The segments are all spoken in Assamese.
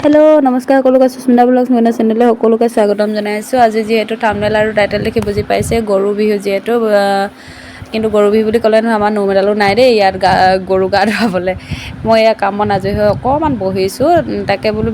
হেল্ল' নমস্কাৰ সকলোকে সুস্মিতা ব্লগছ মোৰ চেনেললৈ সকলোকে স্বাগতম জনাইছোঁ। আজি যিহেতু থাম্বনেইল আৰু টাইটেল দেখি বুজি পাইছে গৰু বিহু যিহেতু, কিন্তু গৰু বিহু বুলি ক'লে নহয় আমাৰ নৌ মেডালো নাই দেই ইয়াত গৰু গা ধুৱাবলৈ। মই এয়া কাম বন আজৰি হৈ অকণমান বহিছোঁ, তাকে বোলো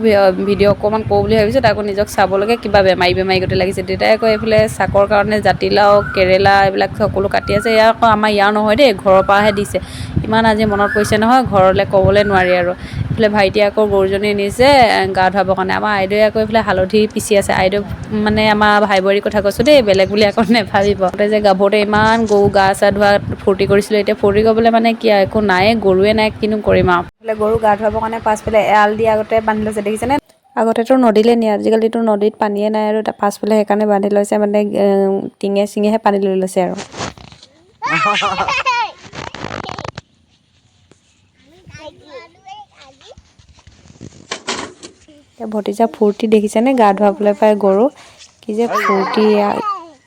ভিডিঅ' অকণমান কৰোঁ বুলি ভাবিছোঁ। তাকো নিজক চাবলৈকে কিবা বেমাৰী গতি লাগিছে। দেউতাই আকৌ এইফালে শাকৰ কাৰণে জাতিলাও কেৰেলা এইবিলাক সকলো কাটি আছে। এয়া আকৌ আমাৰ ইয়াৰ নহয় দেই, ঘৰৰ পৰাহে দিছে। ইমান আজি মনত পৰিছে নহয়, ঘৰলৈ ক'বলৈ নোৱাৰি আৰু। এইফালে ভাইটিয়ে আকৌ গৰুজনী নিছে গা ধুৱাবৰ কাৰণে। আমাৰ আইদেউয়ে আকৌ এইফালে হালধি পিচি আছে। আইদেউ মানে আমাৰ ভাই বোৱাৰীৰ কথা কৈছোঁ দেই, বেলেগ বুলি আকৌ নেভাবিব। তাতে যে গাভৰুতে ইমান গৰু গা চা ধোৱা ফূৰ্তি কৰিছিলোঁ, এতিয়া ফূৰ্তি কৰিবলৈ মানে কি আৰু একো নায়ে, গৰুৱে নাই, কিনো কৰিম আৰু। এইফালে গৰু গা ধুৱাবৰ কাৰণে পাছফালে এৰাল দি আগতে বান্ধি লৈছে দেখিছেনে। আগতেতো নদীলৈ নিয়ে, আজিকালিতো নদীত পানীয়ে নাই আৰু পাছফালে সেইকাৰণে বান্ধি লৈছে, মানে টিঙে চিঙেহে পানী লৈ লৈছে আৰু। ভতিজা ফূৰ্তি দেখিছেনে, গা ধুৱাবলৈ পাই গৰু কি যে ফূৰ্তি।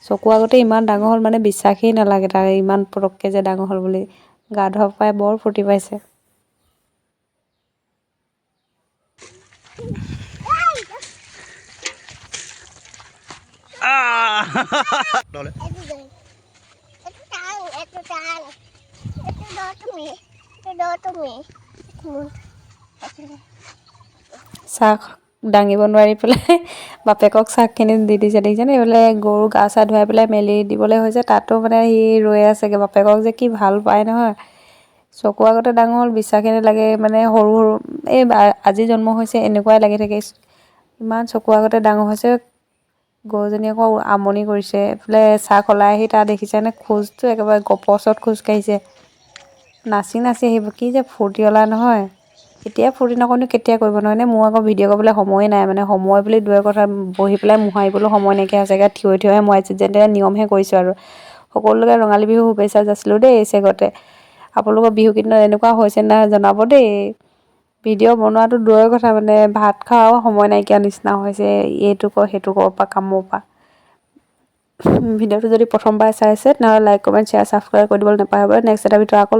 চকু আগতে ইমান ডাঙৰ হ'ল মানে বিশ্বাসেই নালাগে তাৰ, ইমান পটককৈ যে ডাঙৰ হ'ল বুলি। গা ধুৱাব পাই বৰ ফূৰ্তি পাইছে। চাহ দাঙিব নোৱাৰি পেলাই বাপেকক চাহখিনি দি দিছে দেখিছেনে। এইফালে গৰু গা চা ধুৱাই পেলাই মেলি দিবলৈ হৈছে, তাতো মানে সি ৰৈ আছেগৈ। বাপেকক যে কি ভাল পায় নহয়। চকু আগতে ডাঙৰ হ'ল বিশ্বাসেই নালাগে, মানে সৰু সৰু এই আজি জন্ম হৈছে এনেকুৱাই লাগি থাকে। ইমান চকু আগতে ডাঙৰ হৈছে। গৰুজনী আকৌ আমনি কৰিছে। এইফালে চাহ সলাই আহি তাৰ দেখিছেনে, খোজটো একেবাৰে গপচত খোজ কাঢ়িছে। নাচি নাচি আহিব, কি যে ফূৰ্তি ওলা নহয়। এতিয়া ফূৰ্তি নকৰিনো কেতিয়া কৰিব নহয়নে। মোৰ আকৌ ভিডিঅ' কৰিবলৈ সময়ে নাই, মানে সময় বুলি দূৰৰ কথা বহি পেলাই মোহাৰিবলৈ সময় নাইকিয়া হৈছে। থিয় থিয়হে মোহাৰিছোঁ, যেনে নিয়মহে কৰিছোঁ আৰু। সকলোকে ৰঙালী বিহু শুভেচ্ছা যাচিলোঁ দেই চেগতে। আপোনালোকৰ বিহু কেইদিনত এনেকুৱা হৈছে নাই জনাব দেই। ভিডিঅ' বনোৱাটো দূৰৰ কথা, মানে ভাত খোৱাও সময় নাইকিয়া নিচিনা হৈছে। এইটো কৰ সেইটো কৰ পৰা কামৰ পৰা। ভিডিঅ'টো যদি প্ৰথমবাৰ চাইছে তেনেহ'লে লাইক কমেণ্ট শ্বেয়াৰ ছাবস্ক্ৰাইব কৰি দিবলৈ নাপাহৰিব। নেক্সট এটা ভিডিঅ' আকৌ